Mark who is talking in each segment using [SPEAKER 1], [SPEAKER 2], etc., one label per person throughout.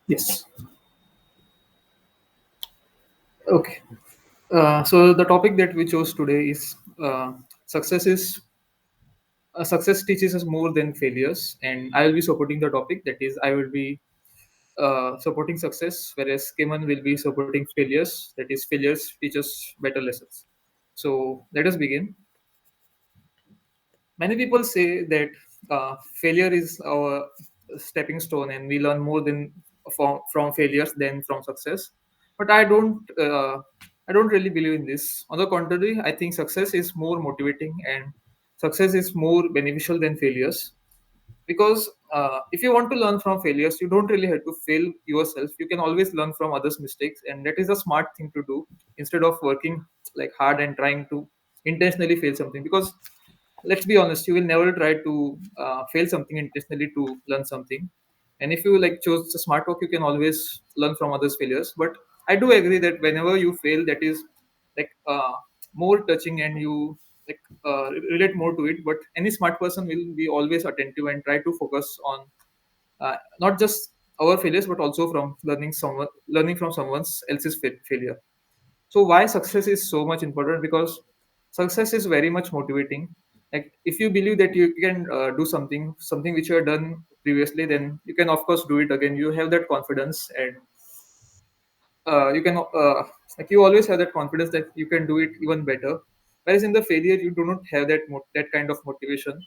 [SPEAKER 1] Yes. Okay. So the topic that we chose today is success is success teaches us more than failures, and I will be supporting the topic. That is, I will be supporting success, whereas Keman will be supporting failures. That is, failures teach us better lessons. So let us begin. Many people say that failure is our stepping stone, and we learn more than from failures than from success. But I don't really believe in this. On the contrary, I think success is more motivating and success is more beneficial than failures, because if you want to learn from failures, you don't really have to fail yourself. You can always learn from others mistakes, and that is a smart thing to do instead of working like hard and trying to intentionally fail something. Because let's be honest, you will never try to fail something intentionally to learn something. And if you like chose the smart work, you can always learn from others failures. But I do agree that whenever you fail, that is like more touching, and you like relate more to it. But any smart person will be always attentive and try to focus on not just our failures, but also from learning from someone else's failure. So why success is so much important? Because success is very much motivating. Like if you believe that you can do something which you have done previously, then you can of course do it again. You have that confidence, and you can like you always have that confidence that you can do it even better. Whereas in the failure, you do not have that kind of motivation.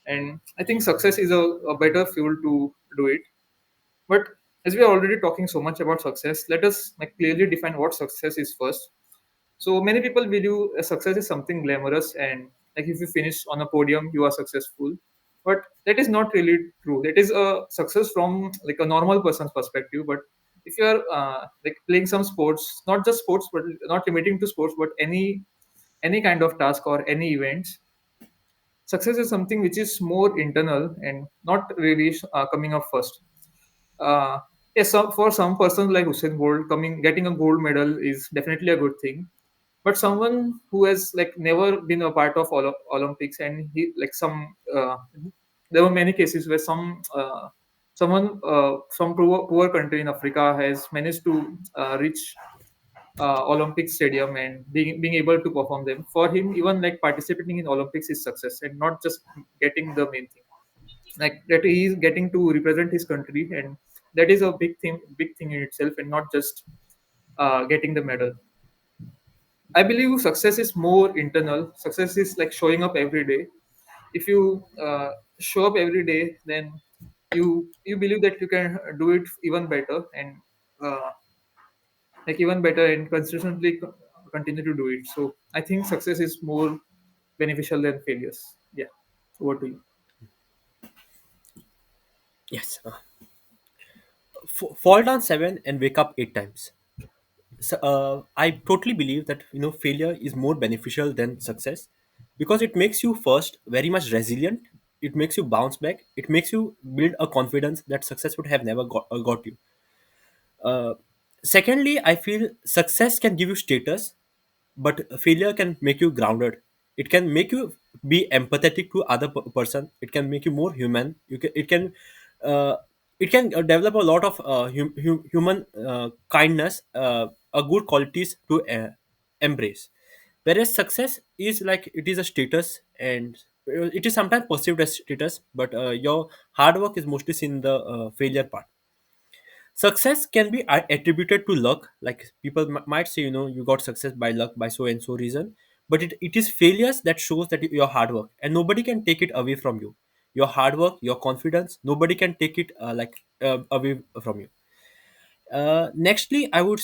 [SPEAKER 1] And I think success is a better fuel to do it. But as we are already talking so much about success, let us like clearly define what success is first. So many people believe success is something glamorous, and like if you finish on a podium, you are successful. But that is not really true. That is a success from like a normal person's perspective. But if you are like playing some sports, not just sports, but not limiting to sports, but any kind of task or any events, success is something which is more internal and not really coming up first. Uh, yes, for some persons like Usain Bolt, getting a gold medal is definitely a good thing. But someone who has like never been a part of Olympics, and he like there were many cases where someone some poor country in Africa has managed to reach Olympic stadium and being able to perform them. For him, even like participating in Olympics is success, and not just getting the main thing. Like that he is getting to represent his country, and that is a big thing in itself, and not just getting the medal. I believe success is more internal. Success is like showing up every day. If you show up every day, then you believe that you can do it even better, and uh, like even better, and consistently continue to do it. So I think success is more beneficial than failures. Yeah. Over to you.
[SPEAKER 2] Yes. Fall down seven and wake up eight times. So, I totally believe that failure is more beneficial than success because it makes you first very much resilient. It makes you bounce back. It makes you build a confidence that success would have never got you. Uh, Secondly, I feel success can give you status, but failure can make you grounded. It can make you be empathetic to other person. It can make you more human. Uh, it can develop a lot of human kindness, a good qualities to embrace. Whereas success is like it is a status, and it is sometimes perceived as status, but your hard work is mostly seen in the failure part. Success can be attributed to luck. Like people might say, you got success by luck, by so and so reason. But it is failures that shows that your hard work, and nobody can take it away from you. Your hard work, your confidence, nobody can take it away from you. Nextly, I would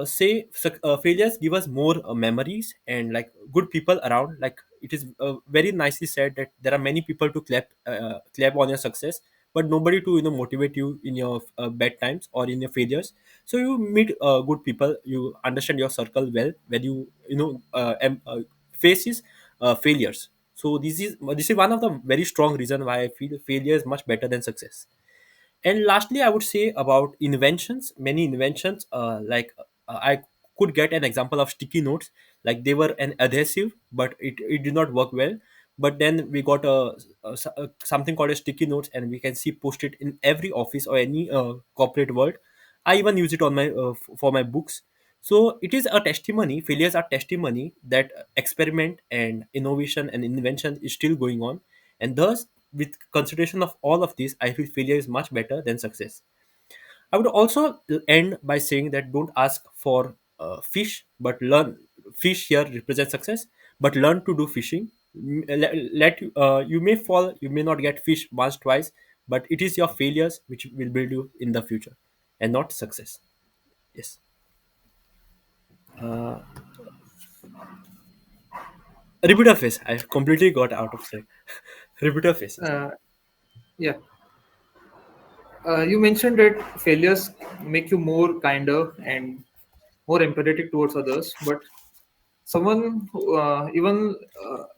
[SPEAKER 2] say failures give us more memories and like good people around. Like it is very nicely said that there are many people to clap on your success, but nobody to motivate you in your bad times or in your failures. So you meet good people, you understand your circle well when faces failures. So this is one of the very strong reason why I feel failure is much better than success. And lastly, I would say about inventions. Many inventions, I could get an example of sticky notes. Like they were an adhesive, but it did not work well. but then we got something called a sticky notes, and we can see post it in every office or any corporate world. I even use it on my for my books. So it is a testimony, failures are testimony that experiment and innovation and invention is still going on. And thus, with consideration of all of this, I feel failure is much better than success. I would also end by saying that don't ask for fish, but learn. Fish here represents success, but learn to do fishing. You may fall, you may not get fish once, twice, but it is your failures which will build you in the future, and not success. Yes. Uh, Repeat phase. I completely got out of track. Repeat phase.
[SPEAKER 1] uh, yeah. You mentioned that failures make you more kinder and more empathetic towards others, but someone who, even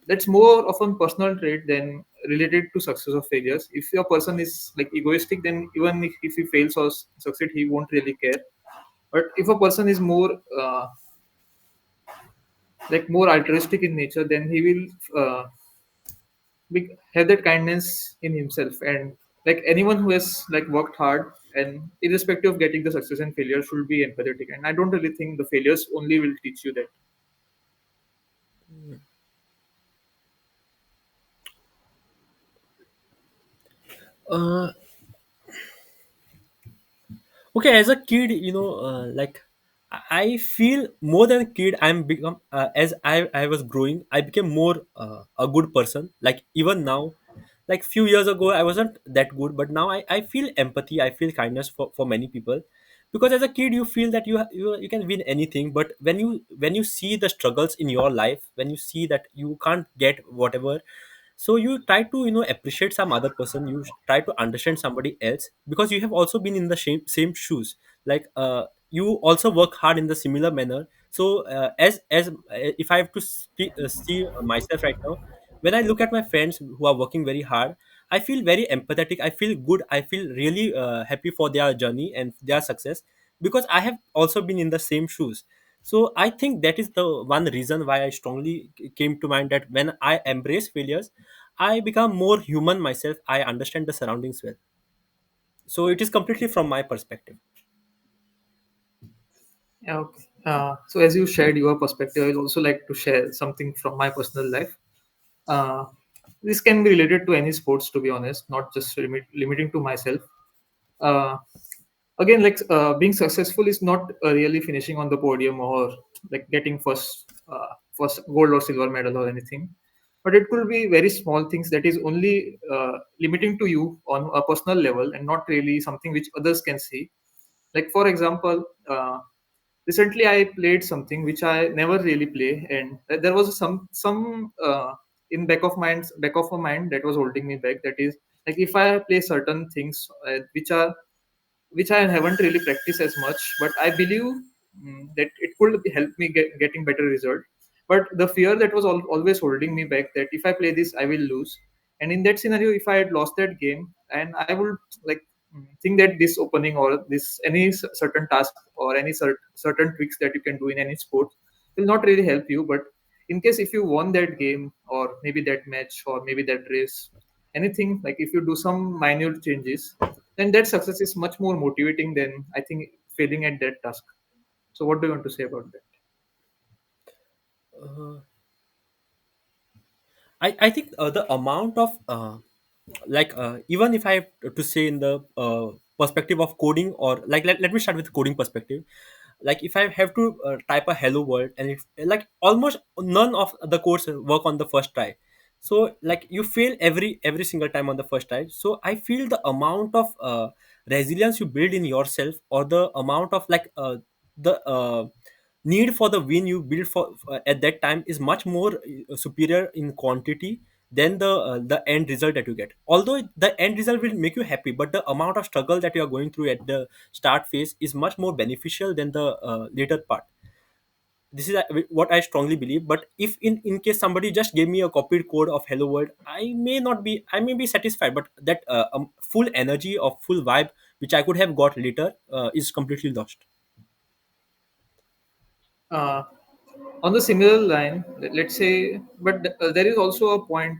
[SPEAKER 1] that's more often personal trait than related to success or failures. If a person is like egoistic, then even if he fails or succeed, he won't really care. But if a person is more like more altruistic in nature, then he will have that kindness in himself. And like anyone who has like worked hard and irrespective of getting the success and failure should be empathetic. And I don't really think the failures only will teach you that.
[SPEAKER 2] Uh, okay, as a kid, like I feel more than a kid. I'm become as I was growing, I became more a good person. Like even now, like few years ago, I wasn't that good, but now I feel empathy. I feel kindness for many people, because as a kid you feel that you can win anything, but when you see the struggles in your life, when you see that you can't get whatever, so you try to appreciate some other person, you try to understand somebody else, because you have also been in the same shoes. Like you also work hard in the similar manner. So if I have to see myself right now, when I look at my friends who are working very hard, I feel very empathetic, I feel good, I feel really happy for their journey and their success, because I have also been in the same shoes. So I think that is the one reason why I strongly came to mind that when I embrace failures, I become more human myself. I understand the surroundings well. So it is completely from my perspective.
[SPEAKER 1] Yeah, okay. So as you shared your perspective, I'd also like to share something from my personal life. Uh, this can be related to any sports, to be honest, not just limiting to myself. Uh, Again, like being successful is not really finishing on the podium or like getting first gold or silver medal or anything, but it could be very small things that is only limiting to you on a personal level and not really something which others can see. Like for example, recently I played something which I never really play, and there was some in back of my mind that was holding me back. That is, like if I play certain things which I haven't really practiced as much, but I believe that it could help me getting better result. But the fear that was always holding me back, that if I play this, I will lose. And in that scenario, if I had lost that game, and I would like think that this opening or this any certain task or any certain tricks that you can do in any sport will not really help you. But in case if you won that game or maybe that match or maybe that race, anything like if you do some minute changes, then that success is much more motivating than I think failing at that task. So what do you want to say about that?
[SPEAKER 2] I think the amount of like even if I have to say in the perspective of coding, or like let me start with coding perspective. Like if I have to type a hello world, and if like almost none of the codes work on the first try, so like you fail every single time on the first try. So I feel the amount of resilience you build in yourself, or the amount of like the need for the win you build for at that time is much more superior in quantity than the end result that you get. Although the end result will make you happy, but the amount of struggle that you are going through at the start phase is much more beneficial than the later part. This is what I strongly believe. But if in case somebody just gave me a copied code of hello world, I may be satisfied, but that full energy or full vibe which I could have got later is completely lost.
[SPEAKER 1] Uh, On the similar line, let's say, but there is also a point,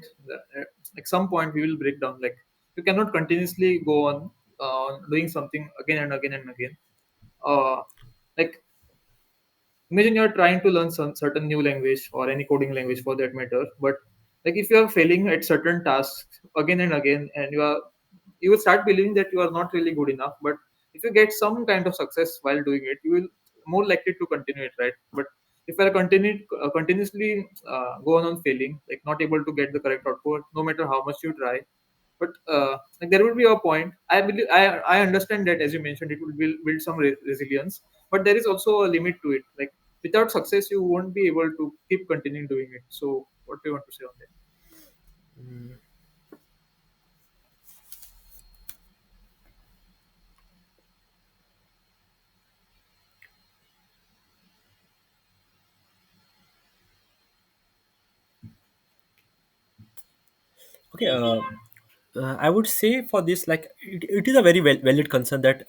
[SPEAKER 1] like some point we will break down. Like you cannot continuously go on doing something again and again and again. Uh, like imagine you're trying to learn some certain new language or any coding language for that matter, but like if you are failing at certain tasks again and again, and you will start believing that you are not really good enough. But if you get some kind of success while doing it, you will more likely to continue it, right? But if you are continuously go on failing, like not able to get the correct output no matter how much you try, but like there will be a point. I understand that, as you mentioned, it will build some resilience, but there is also a limit to it. Like without success you won't be able to keep continuing doing it. So what do you want to say on that?
[SPEAKER 2] Okay, I would say for this, like it is a very valid concern that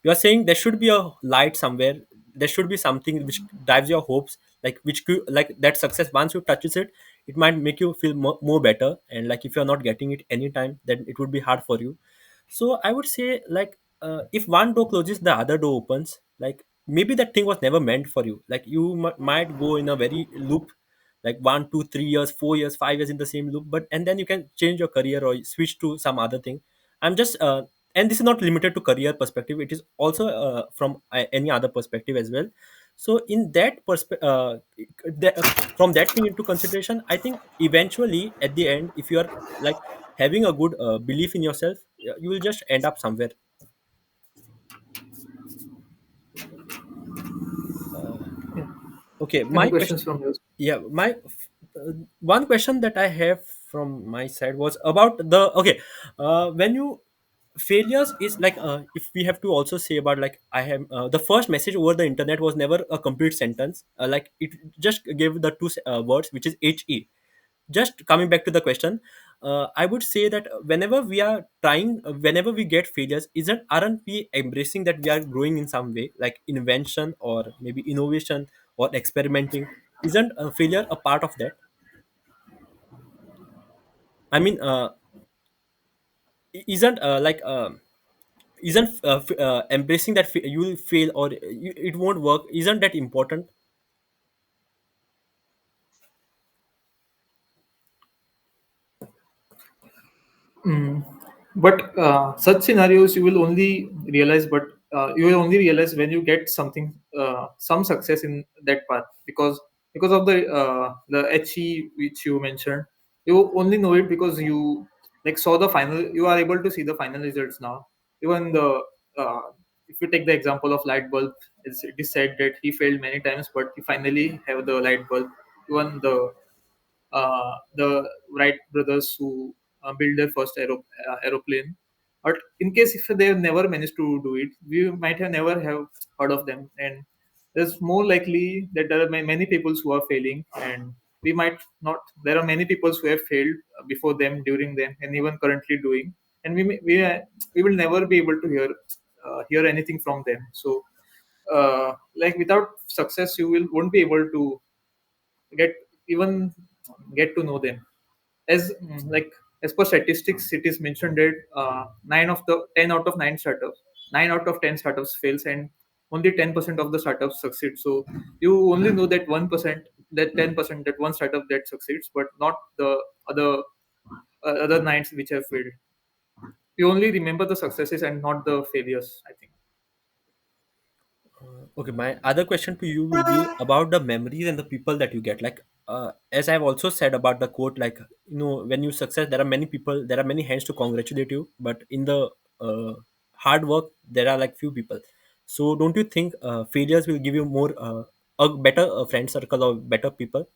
[SPEAKER 2] you are saying there should be a light somewhere. There should be something which drives your hopes, like like that success. Once you touches it, it might make you feel more better. And like if you are not getting it anytime, then it would be hard for you. So I would say like if one door closes, the other door opens. Like maybe that thing was never meant for you. Like you might go in a very loop, like 1 2 3 years, 4 years, 5 years in the same loop, but and then you can change your career or switch to some other thing. I'm just and this is not limited to career perspective, it is also from any other perspective as well. So in that perspective, from that thing into consideration, I think eventually at the end, if you are like having a good belief in yourself, you will just end up somewhere.
[SPEAKER 1] Yeah.
[SPEAKER 2] Okay,
[SPEAKER 1] Any
[SPEAKER 2] my question.
[SPEAKER 1] questions from you?
[SPEAKER 2] Yeah, my one question that I have from my side was about the okay, when you failures is like if we have to also say about like I have the first message over the internet was never a complete sentence, like it just gave the two words, which is he. Just coming back to the question, I would say that whenever we are trying, whenever we get failures, aren't we embracing that we are growing in some way, like invention or maybe innovation or experimenting? Isn't a failure a part of that? I mean, isn't isn't embracing that you will fail or it won't work, isn't that important?
[SPEAKER 1] Mm. But such scenarios you will only realize, but you will only realize when you get something, some success in that path, because of the HE which you mentioned. You only know it because you like saw the final. You are able to see the final results now. Even the if you take the example of light bulb, it is said that he failed many times, but he finally have the light bulb. Even the Wright brothers who built their first aeroplane. But in case if they have never managed to do it, we might have never have heard of them. And there's more likely that there are many people who are failing, and we might not. There are many people who have failed before them, during them, and even currently doing. And we will never be able to hear anything from them. So, like without success, you will won't be able to get even get to know them. As like as per statistics, it is mentioned that 9 out of 10 startups fails, and only 10% of the startups succeed. So you only know that 1%, that 10%, that one startup that succeeds, but not the other other nines which have failed. You only remember the successes and not the failures, I think.
[SPEAKER 2] Okay, my other question to you will be about the memories and the people that you get. Like, as I've also said about the quote, like, when you success, there are many people, there are many hands to congratulate you, but in the hard work, there are like few people. So, don't you think failures will give you more, a better friend circle or better people?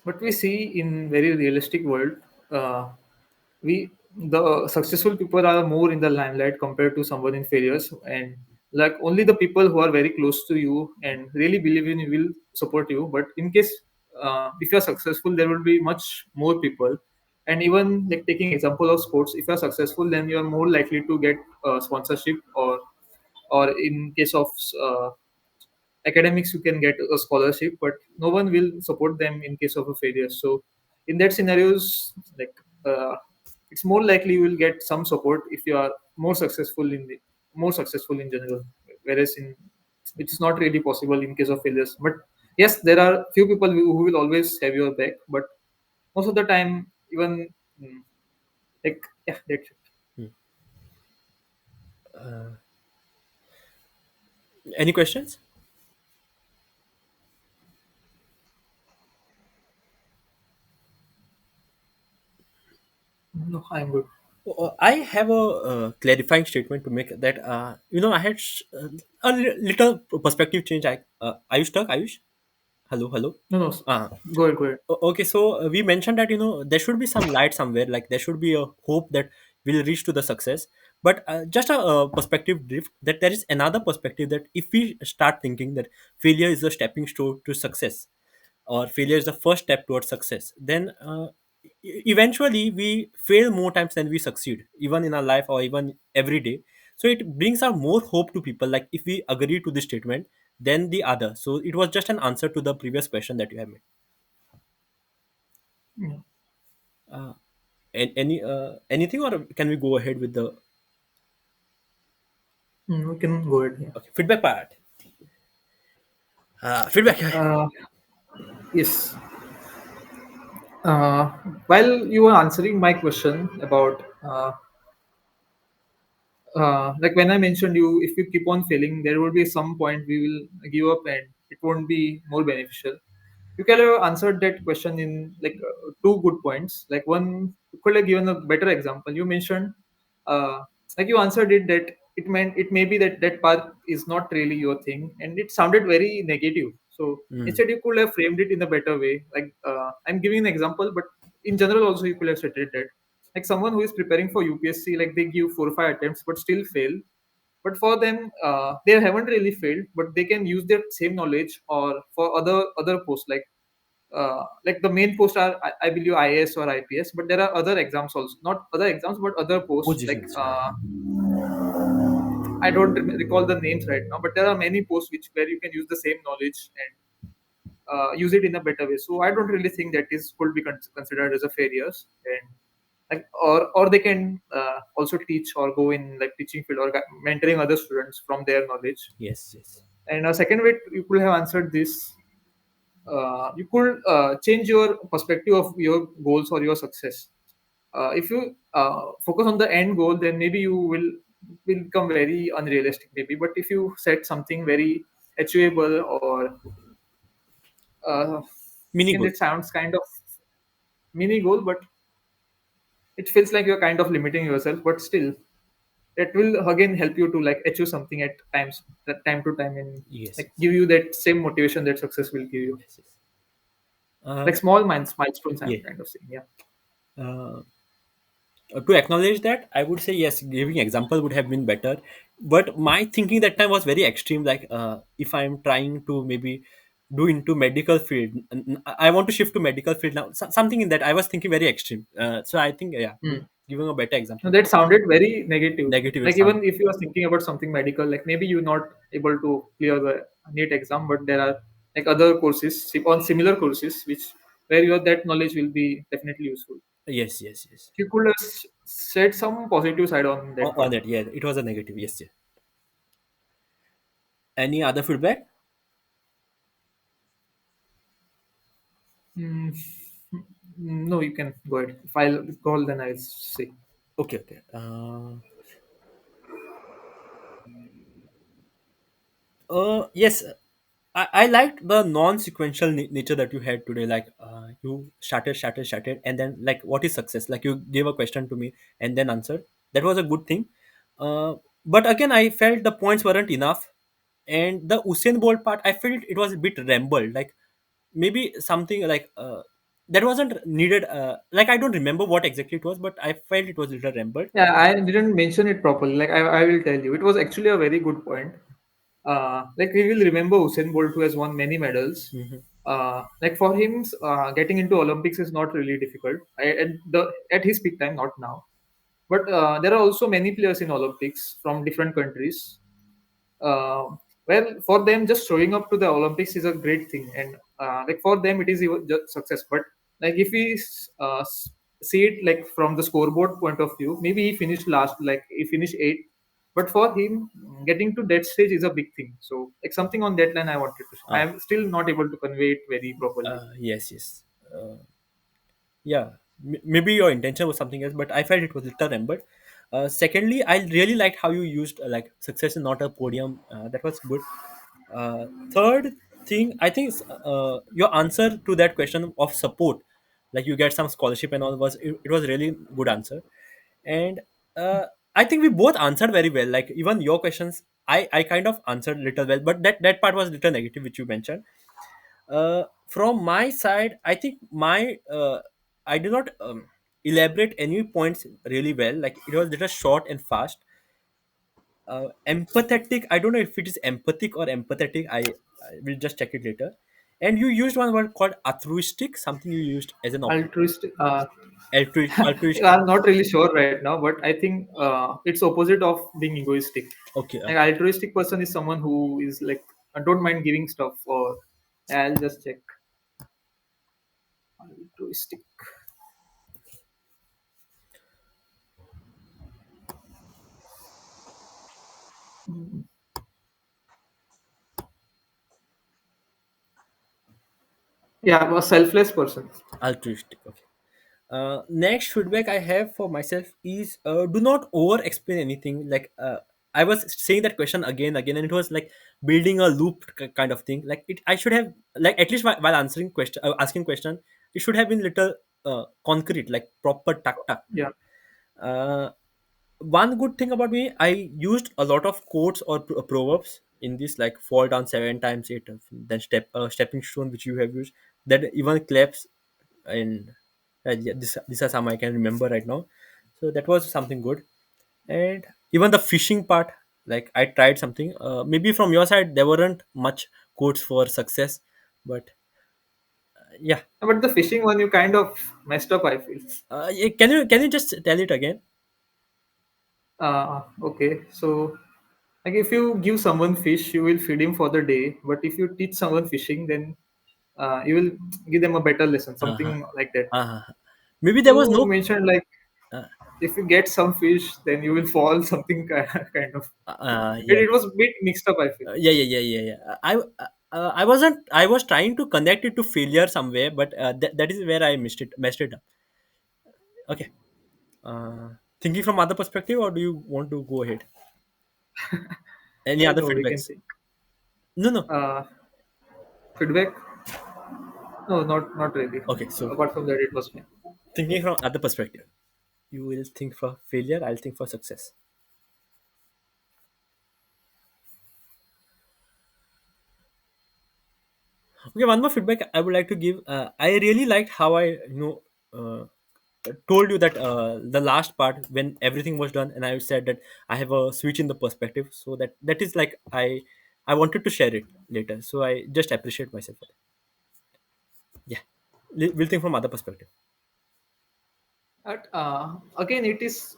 [SPEAKER 1] But we see in very realistic world, uh, we the successful people are more in the limelight compared to someone in failures, and like only the people who are very close to you and really believe in you will support you. But in case if you're successful, there will be much more people, And even like taking example of sports, if you are successful, then you are more likely to get sponsorship, or in case of uh, academics, you can get a scholarship, but no one will support them in case of a failure. So in that scenarios, like it's more likely you will get some support if you are more successful in general, whereas in which is not really possible in case of failures. But yes, there are few people who will always have your back, but most of the time, even mm, like yeah, that's it.
[SPEAKER 2] Hmm. Any questions?
[SPEAKER 1] No, I'm good.
[SPEAKER 2] I have a clarifying statement to make that I had a little perspective change. Are you stuck? Ayush? Hello, hello.
[SPEAKER 1] No, no,
[SPEAKER 2] Uh,
[SPEAKER 1] go ahead, go ahead.
[SPEAKER 2] okay, so we mentioned that there should be some light somewhere, like there should be a hope that we'll reach to the success. But just a perspective drift, that there is another perspective that if we start thinking that failure is a stepping stone to success, or failure is the first step towards success, then eventually we fail more times than we succeed, even in our life or even every day. So it brings out more hope to people, like if we agree to this statement than the other. So it was just an answer to the previous question that you have made.
[SPEAKER 1] Yeah.
[SPEAKER 2] Any anything, or can we go ahead with the
[SPEAKER 1] We can go ahead. Yeah.
[SPEAKER 2] okay, feedback part? Feedback.
[SPEAKER 1] Uh, yes. Uh, while you were answering my question about like when I mentioned you, if you keep on failing, there will be some point we will give up and it won't be more beneficial. You could have answered that question in like two good points. Like one, you could have given a better example. You mentioned, uh, like you answered it that it may be that that path is not really your thing, and it sounded very negative. So
[SPEAKER 2] Mm,
[SPEAKER 1] instead, you could have framed it in a better way. Like I'm giving an example, but in general also you could have stated that like someone who is preparing for UPSC, like they give 4 or 5 attempts but still fail, but for them they haven't really failed, but they can use their same knowledge or for other posts, like the main posts are I believe IAS or IPS, but there are other exams also, not other exams but other posts, like
[SPEAKER 2] positions, yeah.
[SPEAKER 1] I don't recall the names right now, but there are many posts which where you can use the same knowledge and use it in a better way. So I don't really think that is could be considered as a failures. And like or they can also teach or go in like teaching field or mentoring other students from their knowledge.
[SPEAKER 2] Yes, yes.
[SPEAKER 1] And a second way you could have answered this, you could change your perspective of your goals or your success. If you focus on the end goal, then maybe you will become very unrealistic maybe, but if you set something very achievable or uh,
[SPEAKER 2] Mini
[SPEAKER 1] again
[SPEAKER 2] goal.
[SPEAKER 1] it sounds kind of mini goal, but it feels like you're kind of limiting yourself, but still it will again help you to like achieve something at times that time to time, and
[SPEAKER 2] Yes,
[SPEAKER 1] like
[SPEAKER 2] yes,
[SPEAKER 1] give you that same motivation that success will give you,
[SPEAKER 2] yes, yes. Uh,
[SPEAKER 1] like small milestones I'm
[SPEAKER 2] yeah.
[SPEAKER 1] kind of saying. Yeah.
[SPEAKER 2] Uh, to acknowledge that, I would say yes, giving example would have been better. But my thinking that time was very extreme. Like, if I'm trying to maybe do into medical field, I want to shift to medical field now. Something in that I was thinking very extreme. So I think, yeah,
[SPEAKER 1] Hmm.
[SPEAKER 2] giving a better
[SPEAKER 1] No,
[SPEAKER 2] example.
[SPEAKER 1] that sounded very negative.
[SPEAKER 2] Negative, it
[SPEAKER 1] Like
[SPEAKER 2] sounds.
[SPEAKER 1] even if you are thinking about something medical, like maybe you're not able to clear the NEET exam, but there are like other courses on similar courses which where your that knowledge will be definitely useful.
[SPEAKER 2] Yes, yes, yes.
[SPEAKER 1] You could have said some positive side on that
[SPEAKER 2] On
[SPEAKER 1] part.
[SPEAKER 2] that, yeah, it was a negative. Yes, yes. Any other feedback?
[SPEAKER 1] Hmm. No, you can go ahead. If I'll call, then I'll say.
[SPEAKER 2] Okay, okay. Yes, I liked the non-sequential nature that you had today. Like, you started, and then like, what is success? Like, you gave a question to me and then answered. That was a good thing. Uh, but again, I felt the points weren't enough, and the Usain Bolt part, I felt it was a bit rambled. Like, maybe something like that wasn't needed. Like, I don't remember what exactly it was, but I felt it was a little rambled.
[SPEAKER 1] Yeah, I didn't mention it properly. Like I will tell you, it was actually a very good point. Like we will remember Usain Bolt, who has won many medals. Like for him, getting into Olympics is not really difficult at his peak time, not now. But there are also many players in Olympics from different countries. uh, well, for them, just showing up to the Olympics is a great thing, and like for them it is even just success. But like if we see it like from the scoreboard point of view, maybe he finished last, like he finished eighth, but for him, getting to that stage is a big thing. So like something on that line I wanted to, I
[SPEAKER 2] Uh,
[SPEAKER 1] am still not able to convey it very properly.
[SPEAKER 2] yes, yes. Yeah, maybe your intention was something else, but I felt it was little remembered. Secondly, I really liked how you used like success is not a podium. That was good. Third thing, I think your answer to that question of support, like you get some scholarship and all, it was really good answer. And uh, I think we both answered very well. Like even your questions, I kind of answered little well, but that part was little negative, which you mentioned. From my side, I think I did not elaborate any points really well. Like it was little short and fast. Empathetic. I don't know if it is empathic or empathetic. I will just check it later. And you used one word called altruistic. Something you used as an
[SPEAKER 1] Altruistic.
[SPEAKER 2] altruistic.
[SPEAKER 1] I'm not really sure right now, but I think it's opposite of being egoistic.
[SPEAKER 2] Okay.
[SPEAKER 1] Like altruistic person is someone who is like, I don't mind giving stuff, or I'll just check. Altruistic. Yeah, a selfless person.
[SPEAKER 2] Altruistic. Okay. Next feedback I have for myself is do not over explain anything. Like I was saying that question again, and it was like building a loop kind of thing. Like I should have, like at least while answering question, asking question, it should have been little concrete, like proper tuck tuck.
[SPEAKER 1] Yeah.
[SPEAKER 2] Uh, One good thing about me, I used a lot of quotes or proverbs in this, like fall down seven times, eight, then stepping stone, which you have used. That even claps, and yeah, this is some I can remember right now. So that was something good, and even the fishing part, like I tried something. Maybe from your side there weren't much quotes for success, but yeah.
[SPEAKER 1] But the fishing one, you kind of messed up, I feel.
[SPEAKER 2] Yeah, can you just tell it again?
[SPEAKER 1] Okay, so like if you give someone fish, you will feed him for the day. But if you teach someone fishing, then you will give them a better lesson,
[SPEAKER 2] Uh-huh.
[SPEAKER 1] something like that.
[SPEAKER 2] Uh-huh. Maybe there was
[SPEAKER 1] You
[SPEAKER 2] no.
[SPEAKER 1] mentioned like
[SPEAKER 2] Uh,
[SPEAKER 1] if you get some fish, then you will fall, something kind of.
[SPEAKER 2] yeah.
[SPEAKER 1] It was a bit mixed up, I feel.
[SPEAKER 2] Yeah. I wasn't. I was trying to connect it to failure somewhere, but that is where I messed it up. Okay. Uh, Thinking from other perspective, or do you want to go ahead? Any other
[SPEAKER 1] No, we can
[SPEAKER 2] feedbacks?
[SPEAKER 1] think.
[SPEAKER 2] No, no.
[SPEAKER 1] Uh, Feedback? No, not really.
[SPEAKER 2] Okay, so
[SPEAKER 1] Apart from that, it was fine.
[SPEAKER 2] thinking from other perspective, you will think for failure. I'll think for success. Okay, one more feedback I would like to give. I really liked how uh, told you that the last part when everything was done, and I said that I have a switch in the perspective, so that is like I wanted to share it later, so I just appreciate myself for that. Yeah, we'll think from other perspective.
[SPEAKER 1] But again, it is.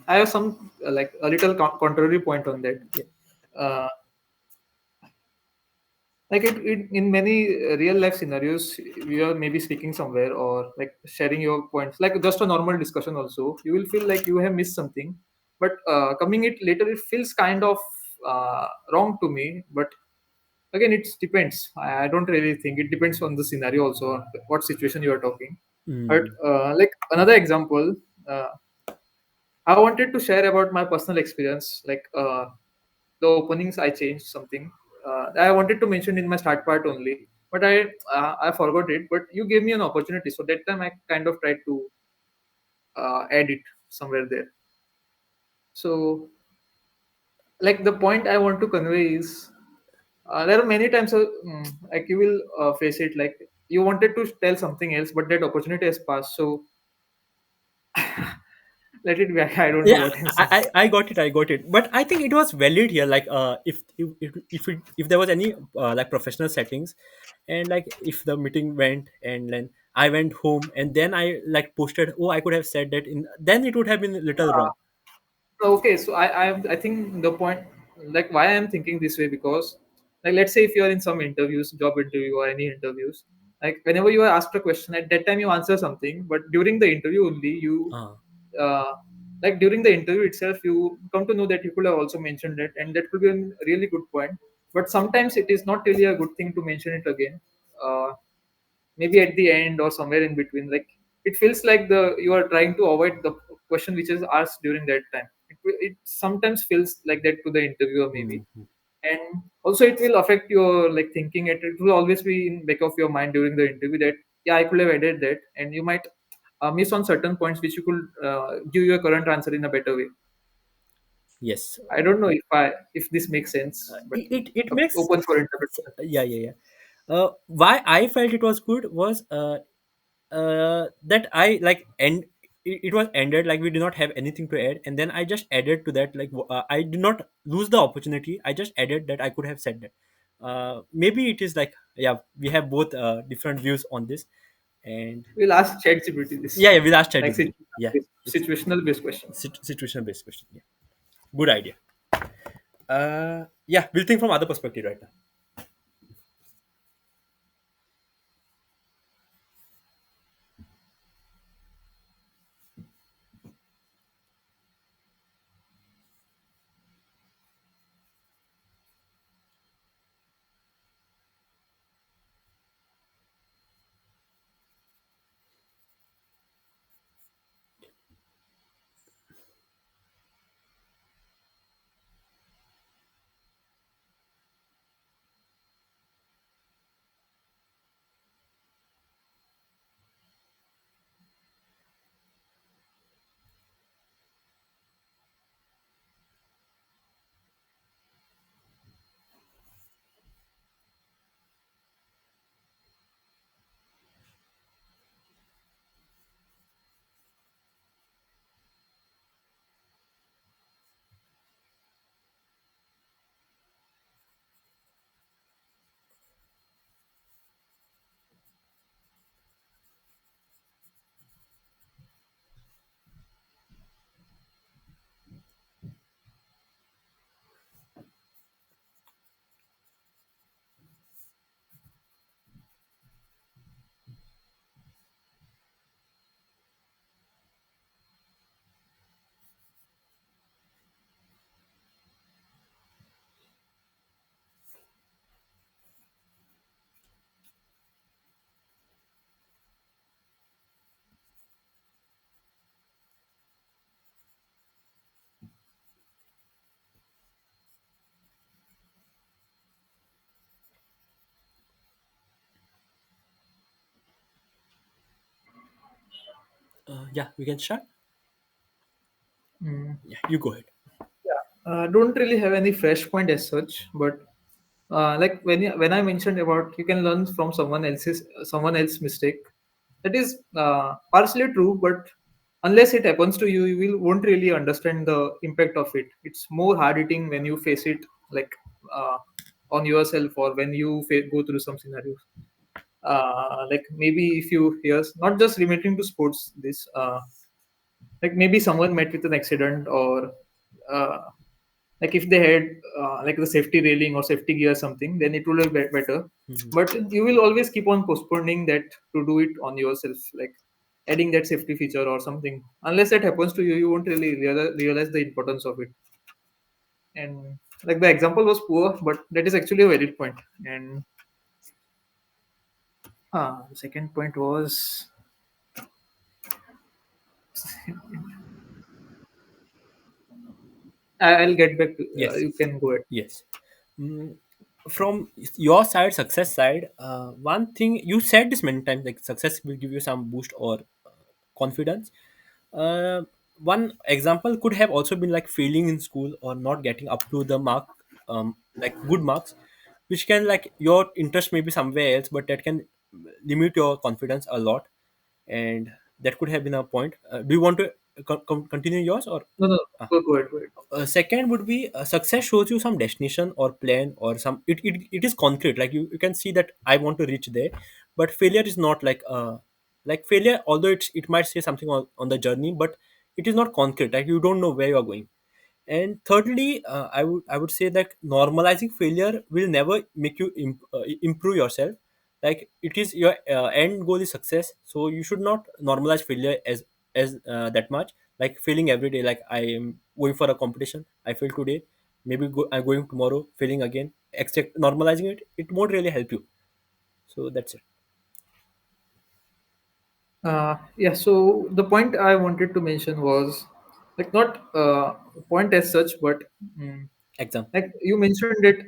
[SPEAKER 1] I have some like a little contrary point on that.
[SPEAKER 2] Yeah.
[SPEAKER 1] Uh, like in many real life scenarios, we are maybe speaking somewhere or like sharing your points, like just a normal discussion. Also, you will feel like you have missed something, but coming it later, it feels kind of wrong to me. But again, it depends. I don't really think it depends on the scenario also, on what situation you are talking. But
[SPEAKER 2] Mm.
[SPEAKER 1] like another example, uh, I wanted to share about my personal experience, like the openings I changed something. I wanted to mention in my start part only, but I forgot it. But you gave me an opportunity, so that time I kind of tried to add it somewhere there. So like the point I want to convey is there are many times like you will face it, like you wanted to tell something else, but that opportunity has passed. So Let it be. I don't know
[SPEAKER 2] Yeah,
[SPEAKER 1] what I'm saying.
[SPEAKER 2] I got it, I got it, but I think it was valid here, like if there was any like professional settings, and like if the meeting went and then I went home and then I like posted, oh, I could have said that in, then it would have been a little wrong.
[SPEAKER 1] Okay, so I think the point, like why I'm thinking this way, because like let's say if you are in some interviews, job interview or any interviews, like whenever you are asked a question, at that time you answer something, but during the interview only you
[SPEAKER 2] uh,
[SPEAKER 1] uh, like during the interview itself you come to know that you could have also mentioned it, and that could be a really good point. But sometimes it is not really a good thing to mention it again. Maybe at the end or somewhere in between, like it feels like the you are trying to avoid the question which is asked during that time. It sometimes feels like that to the interviewer maybe.
[SPEAKER 2] mhm.
[SPEAKER 1] And also it will affect your like thinking. It will always be in back of your mind during the interview that yeah, I could have added that, and you might miss on certain points which you could give your current answer in a better way.
[SPEAKER 2] Yes,
[SPEAKER 1] I don't know if this makes sense, but
[SPEAKER 2] it makes,
[SPEAKER 1] open for interpretation.
[SPEAKER 2] yeah, yeah, yeah. Why I felt it was good was that I like end, it was ended like we did not have anything to add, and then I just added to that, like I did not lose the opportunity, I just added that I could have said that. Maybe it is like, yeah, we have both different views on this. And
[SPEAKER 1] We'll ask ChatGPT this,
[SPEAKER 2] yeah, yeah, we'll ask
[SPEAKER 1] like
[SPEAKER 2] ChatGPT. Yeah, it's
[SPEAKER 1] situational based questions.
[SPEAKER 2] situational based question. Yeah, good idea. Yeah, we'll think from other perspective right now. Yeah, we can start.
[SPEAKER 1] Mm.
[SPEAKER 2] Yeah, you go ahead.
[SPEAKER 1] Don't really have any fresh point as such, but like when I mentioned about you can learn from someone else's mistake, that is partially true. But unless it happens to you, you won't really understand the impact of it. It's more hard hitting when you face it, like uh, on yourself, or when you go through some scenarios. Like maybe if you hear, not just relating to sports, this like maybe someone met with an accident, or uh, like if they had like the safety railing or safety gear or something, then it will be better.
[SPEAKER 2] Mhm.
[SPEAKER 1] But you will always keep on postponing that to do it on yourself, like adding that safety feature or something. Unless that happens to you, you won't really realize the importance of it. And like the example was poor, but that is actually a valid point. And the second point was I'll get back to
[SPEAKER 2] Yes,
[SPEAKER 1] you can go ahead.
[SPEAKER 2] yes. Mm, from your side, success side, one thing you said this many times, like success will give you some boost or confidence. uh, One example could have also been like failing in school or not getting up to the mark, like good marks, which can, like, your interest may be somewhere else, but that can limit your confidence a lot. And that could have been a point. Do you want to continue yours or?
[SPEAKER 1] No, no,
[SPEAKER 2] Ah.
[SPEAKER 1] go ahead, go ahead.
[SPEAKER 2] Second would be success shows you some destination or plan or some it is concrete, like you can see that I want to reach there. But failure is not like failure, although it might say something on the journey, but it is not concrete, like you don't know where you are going. And thirdly, I would say that normalizing failure will never make you improve yourself. Like it is your end goal is success, so you should not normalize failure as that much. Like failing every day, like I am going for a competition, I fail today, maybe I'm going tomorrow, failing again. Except normalizing it won't really help you. So that's it.
[SPEAKER 1] Yeah, so the point I wanted to mention was like not point as such, but mm,
[SPEAKER 2] Exam.
[SPEAKER 1] like you mentioned it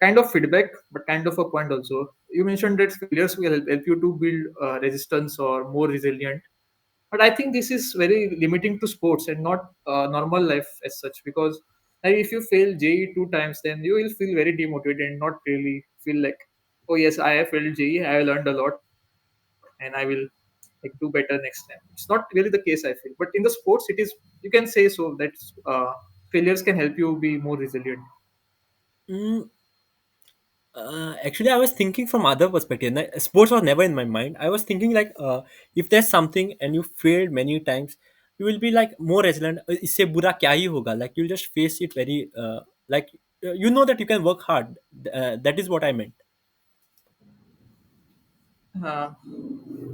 [SPEAKER 1] kind of feedback, but kind of a point also. You mentioned that failures will help you to build resistance or more resilient. But I think this is very limiting to sports and not normal life as such, because like, if you fail JE 2 times, then you will feel very demotivated and not really feel like, oh yes, I have failed JE, I have learned a lot, and I will like do better next time. It's not really the case, I feel. But in the sports, it is. You can say so that failures can help you be more resilient.
[SPEAKER 2] Mm, actually, I was thinking from other perspective. Sports was never in my mind. I was thinking like, if there's something and you failed many times, you will be like more resilient. इससे बुरा क्या ही होगा? Like you'll just face it very like you know that you can work hard. That is what I meant.
[SPEAKER 1] Uh,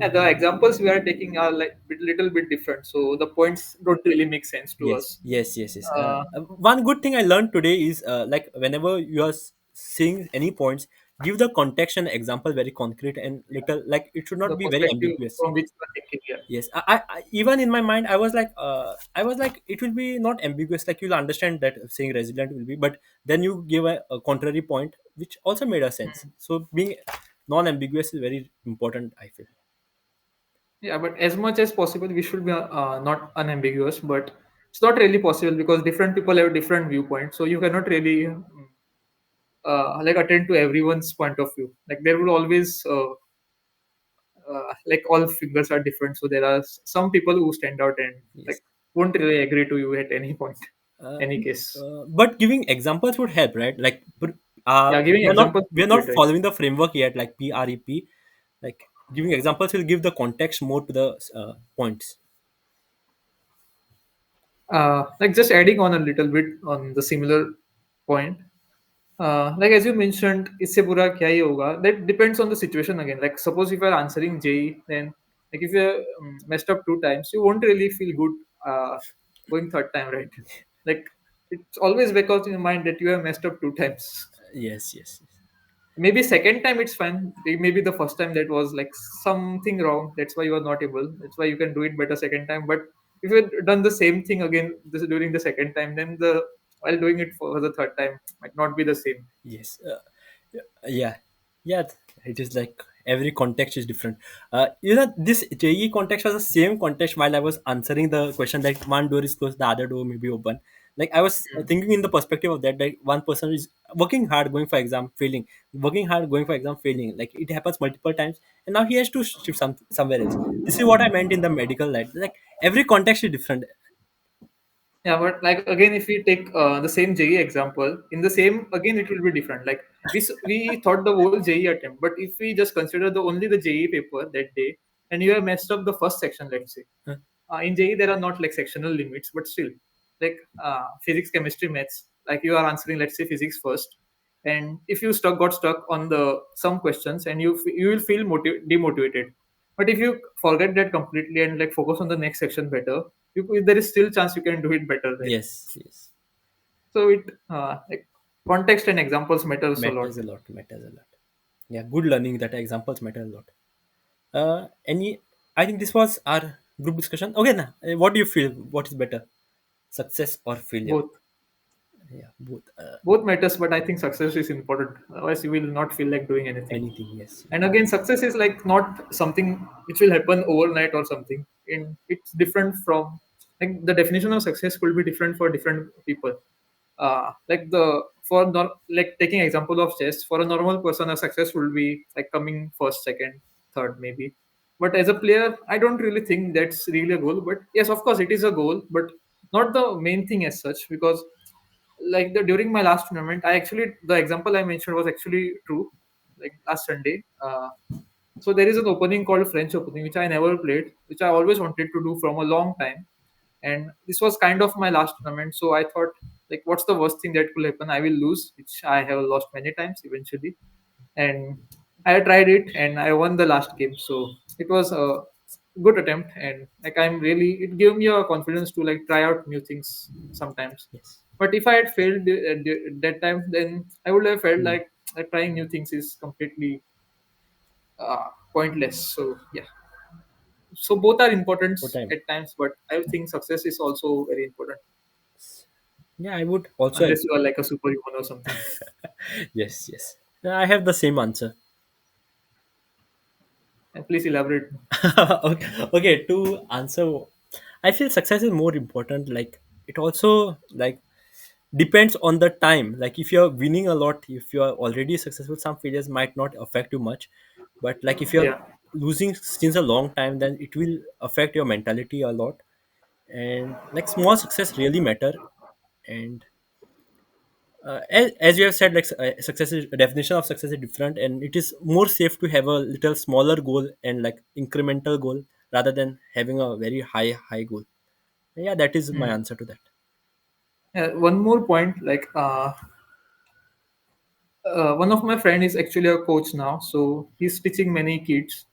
[SPEAKER 1] yeah, the examples we are taking are like little bit different, so the points don't really make sense to
[SPEAKER 2] Yes,
[SPEAKER 1] us.
[SPEAKER 2] yes, yes, yes.
[SPEAKER 1] Uh,
[SPEAKER 2] One good thing I learned today is like whenever you are seeing any points, give the context and example very concrete and little, like it should not
[SPEAKER 1] the
[SPEAKER 2] be very
[SPEAKER 1] perspective
[SPEAKER 2] ambiguous.
[SPEAKER 1] from which you are thinking here.
[SPEAKER 2] Yes, I even in my mind I was like it will be not ambiguous, like you'll understand that saying resilient will be, but then you give a contrary point which also made a sense. So being non-ambiguous is very important, I feel.
[SPEAKER 1] Yeah, but as much as possible, we should be not unambiguous. But it's not really possible because different people have different viewpoints. So you cannot really like attend to everyone's point of view. Like there will always like all figures are different. So there are some people who stand out and like
[SPEAKER 2] Yes.
[SPEAKER 1] won't really agree to you at any point,
[SPEAKER 2] uh,
[SPEAKER 1] any case.
[SPEAKER 2] but giving examples would help, right? Like
[SPEAKER 1] Yeah, giving
[SPEAKER 2] we're not
[SPEAKER 1] examples
[SPEAKER 2] we're
[SPEAKER 1] would be
[SPEAKER 2] not
[SPEAKER 1] better.
[SPEAKER 2] following the framework yet, like PREP. Like giving examples will give the context more to the points.
[SPEAKER 1] Like just adding on a little bit on the similar point. Like as you mentioned, इससे बुरा क्या ही होगा? That depends on the situation again. Like suppose if you're answering JE, then like if you messed up 2 times, you won't really feel good going third time, right? Like it's always because in your mind that you have messed up 2 times.
[SPEAKER 2] Yes, yes, yes.
[SPEAKER 1] Maybe second time it's fine. Maybe the first time that was like something wrong. That's why you are not able. That's why you can do it better second time. But if you had done the same thing again during the second time, then the while doing it for the third time might not be the same.
[SPEAKER 2] Yes. Yeah, yeah. It is like every context is different. This JE context was the same context while I was answering the question, like one door is closed, the other door may be open. Like I was thinking in the perspective of that, like one person is working hard, going for exam, failing, working hard, going for exam, failing. Like it happens multiple times, and now he has to shift somewhere else. This is what I meant in the medical life. Like every context is different.
[SPEAKER 1] Yeah, but like again, if we take the same JE example, in the same again it will be different. Like we thought the whole JE attempt, but if we just consider the only the JE paper that day, and you have messed up the first section, let's say,
[SPEAKER 2] Uh,
[SPEAKER 1] in JE there are not like sectional limits, but still, like physics, chemistry, maths, like you are answering, let's say, physics first, and if you got stuck on the some questions, and you will feel demotivated. But if you forget that completely and like focus on the next section better, there is still chance you can do it better, right?
[SPEAKER 2] yes, yes.
[SPEAKER 1] So it like context and examples matters a lot.
[SPEAKER 2] Matters a lot. Matters a lot. Yeah, good learning that examples matter a lot. Any, I think this was our group discussion. Okay, now, what do you feel? What is better, success or failure?
[SPEAKER 1] Both
[SPEAKER 2] Yeah, both.
[SPEAKER 1] both matters, but I think success is important. Otherwise, you will not feel like doing anything.
[SPEAKER 2] Anything, yes.
[SPEAKER 1] And again, success is like not something which will happen overnight or something. In it's different from like the definition of success could be different for different people. Like the for like taking example of chess, for a normal person, a success will be like coming first, second, third, maybe. But as a player, I don't really think that's really a goal. But yes, of course, it is a goal, but not the main thing as such. Because like the during my last tournament, I actually the example I mentioned was actually true. Like last Sunday, so there is an opening called French Opening, which I never played, which I always wanted to do from a long time. And this was kind of my last tournament, so I thought, like, what's the worst thing that could happen? I will lose, which I have lost many times eventually. And I tried it and I won the last game. So it was a good attempt, and like I'm really it gave me a confidence to like try out new things sometimes.
[SPEAKER 2] Yes.
[SPEAKER 1] But if I had failed at that time, then I would have felt
[SPEAKER 2] Hmm.
[SPEAKER 1] like trying new things is completely pointless. So yeah, so both are important
[SPEAKER 2] What time?
[SPEAKER 1] at times, but I think success is also very important
[SPEAKER 2] Yeah, I would also
[SPEAKER 1] unless
[SPEAKER 2] agree.
[SPEAKER 1] you are like a superhuman or something.
[SPEAKER 2] Yes, yes. I have the same answer.
[SPEAKER 1] And please elaborate.
[SPEAKER 2] Okay, okay, to answer, I feel success is more important. Like it also like depends on the time. Like if you're winning a lot, if you're already successful, some failures might not affect you much. But like if you're
[SPEAKER 1] Yeah.
[SPEAKER 2] losing since a long time, then it will affect your mentality a lot. And like small success really matter. And as you have said, like success is definition of success is different, and it is more safe to have a little smaller goal and like incremental goal rather than having a very high goal. Yeah, that is my
[SPEAKER 1] Hmm.
[SPEAKER 2] answer to that.
[SPEAKER 1] One more point, like one of my friend is actually a coach now, so he's teaching many kids.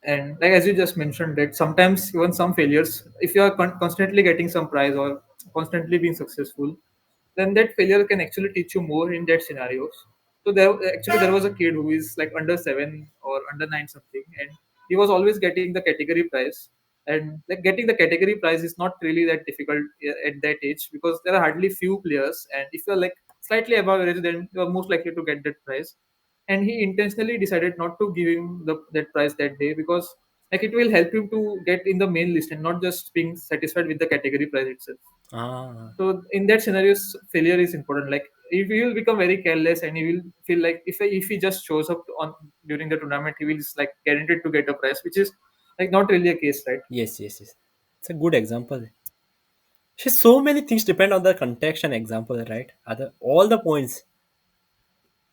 [SPEAKER 1] And like as you just mentioned, that sometimes even some failures, if you are constantly getting some prize or constantly being successful, then that failure can actually teach you more in that scenarios. So there was a kid who is like under 7 or under 9 something, and he was always getting the category prize. And like getting the category prize is not really that difficult at that age, because there are hardly few players, and if you're like slightly above average, then you're most likely to get that prize. And he intentionally decided not to give him that prize that day, because like it will help him to get in the main list and not just being satisfied with the category prize itself.
[SPEAKER 2] Ah,
[SPEAKER 1] So in that scenario, failure is important. Like if he will become very careless and he will feel like if he just shows up on during the tournament, he will just like guaranteed to get a prize, which is like not really a case, right?
[SPEAKER 2] yes, yes, yes. It's a good example. So many things depend on the context and example, right? Other all the points.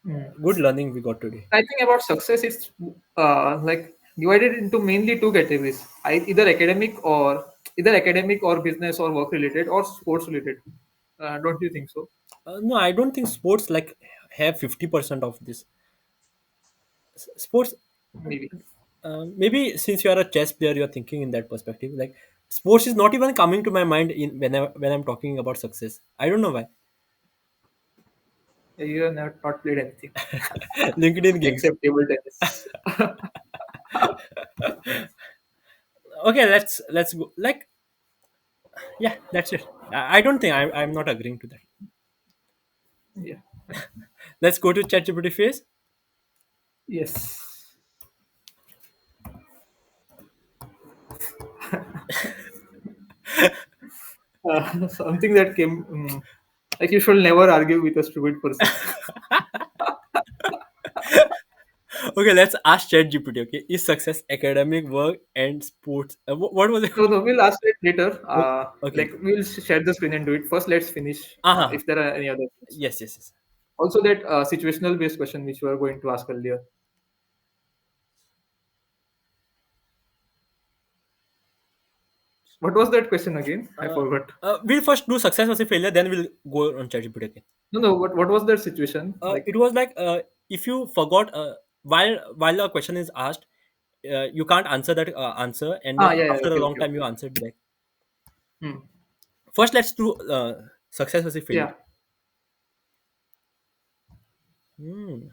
[SPEAKER 1] Hmm.
[SPEAKER 2] Good learning we got today.
[SPEAKER 1] I think about success is like divided into mainly two categories: either academic or business or work related or sports related. Don't you think so?
[SPEAKER 2] No, I don't think sports like have 50% of this. Sports,
[SPEAKER 1] Maybe.
[SPEAKER 2] maybe since you are a chess player, you're thinking in that perspective. Like sports is not even coming to my mind in when I'm talking about success. I don't know why.
[SPEAKER 1] You have never not played anything
[SPEAKER 2] LinkedIn games.
[SPEAKER 1] except table tennis.
[SPEAKER 2] Okay, let's go. Like yeah, that's it. I don't think I'm not agreeing to that.
[SPEAKER 1] Yeah. Fine.
[SPEAKER 2] Let's go to ChatGPT phase.
[SPEAKER 1] Yes. Something that came like you should never argue with a stupid person.
[SPEAKER 2] Okay, let's ask ChatGPT. Okay, is success academic work and sports? What was it?
[SPEAKER 1] No, no, we'll ask it later.
[SPEAKER 2] Okay.
[SPEAKER 1] Like we'll share the screen and do it first. Let's finish.
[SPEAKER 2] Uh-huh.
[SPEAKER 1] If there are any other things.
[SPEAKER 2] Yes, yes, yes.
[SPEAKER 1] Also, that situational based question which we were going to ask earlier. What was that question again? I
[SPEAKER 2] Uh,
[SPEAKER 1] forgot.
[SPEAKER 2] we'll first do success versus failure, then we'll go on ChatGPT again.
[SPEAKER 1] No, no. What was that situation? Like,
[SPEAKER 2] It was like if you forgot while a question is asked, you can't answer that answer, and then
[SPEAKER 1] yeah, yeah,
[SPEAKER 2] after a
[SPEAKER 1] okay,
[SPEAKER 2] long
[SPEAKER 1] okay,
[SPEAKER 2] time
[SPEAKER 1] okay.
[SPEAKER 2] you answered back.
[SPEAKER 1] Hmm.
[SPEAKER 2] First, let's do success versus failure.
[SPEAKER 1] Yeah.
[SPEAKER 2] Hmm.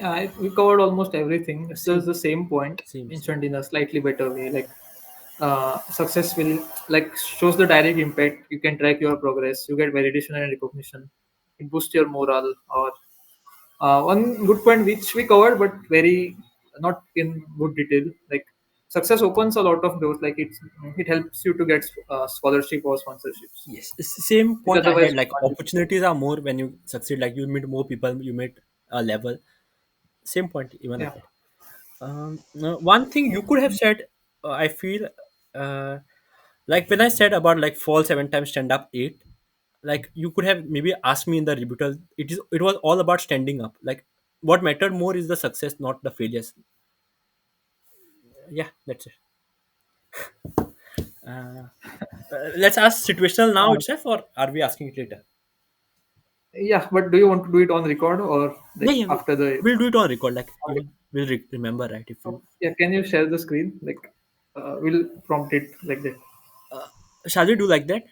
[SPEAKER 1] Yeah, we covered almost everything. It's
[SPEAKER 2] Same,
[SPEAKER 1] just the same point
[SPEAKER 2] same.
[SPEAKER 1] mentioned in a slightly better way. Like success will like shows the direct impact. You can track your progress. You get validation and recognition. It boosts your morale. Or one good point which we covered, but very not in good detail. Like success opens a lot of doors. Like it helps you to get scholarship or sponsorships,
[SPEAKER 2] Yes, it's the same
[SPEAKER 1] which
[SPEAKER 2] point I
[SPEAKER 1] otherwise
[SPEAKER 2] had.
[SPEAKER 1] you
[SPEAKER 2] Like
[SPEAKER 1] can't be able to.
[SPEAKER 2] opportunities are more when you succeed. Like you meet more people, you meet a level. Same point even I
[SPEAKER 1] Yeah.
[SPEAKER 2] had. One thing you could have said, I feel, uh, like when I said about like fall 7 times, stand up eight. Like you could have maybe asked me in the rebuttal. It was all about standing up. Like what mattered more is the success, not the failures. Yeah, that's it. Uh, let's ask situational now
[SPEAKER 1] Uh,
[SPEAKER 2] itself, or are we asking it later?
[SPEAKER 1] yeah, but do you want to do it on record or
[SPEAKER 2] Yeah,
[SPEAKER 1] like
[SPEAKER 2] yeah,
[SPEAKER 1] after the?
[SPEAKER 2] we'll do it on record. Like even we'll remember, right? If you
[SPEAKER 1] Yeah, can you share the screen? Like, we'll prompt it like that.
[SPEAKER 2] shall we do like that?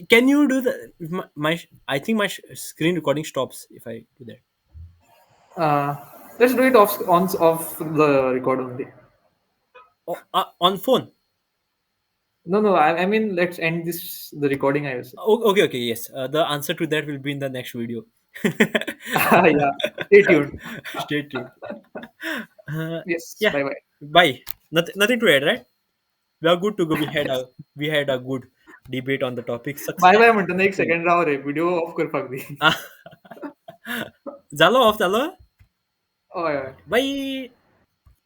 [SPEAKER 2] Can you do the I think my screen recording stops if I do that.
[SPEAKER 1] Uh, let's do it off the record only.
[SPEAKER 2] On phone.
[SPEAKER 1] No, no. I mean, let's end this the recording. I will say.
[SPEAKER 2] Okay, okay, yes. The answer to that will be in the next video.
[SPEAKER 1] Yeah. Stay tuned.
[SPEAKER 2] Stay tuned. Uh,
[SPEAKER 1] Yes.
[SPEAKER 2] yeah.
[SPEAKER 1] Bye bye.
[SPEAKER 2] Bye. Nothing to add, right? We are good to go. We had a good debate on the topic
[SPEAKER 1] Bye
[SPEAKER 2] success
[SPEAKER 1] bye.
[SPEAKER 2] and
[SPEAKER 1] म्हणतो एक
[SPEAKER 2] failure.
[SPEAKER 1] Second Rao रे video off कर फक्त.
[SPEAKER 2] झालं of झालं.
[SPEAKER 1] ओय ओय.
[SPEAKER 2] Bye.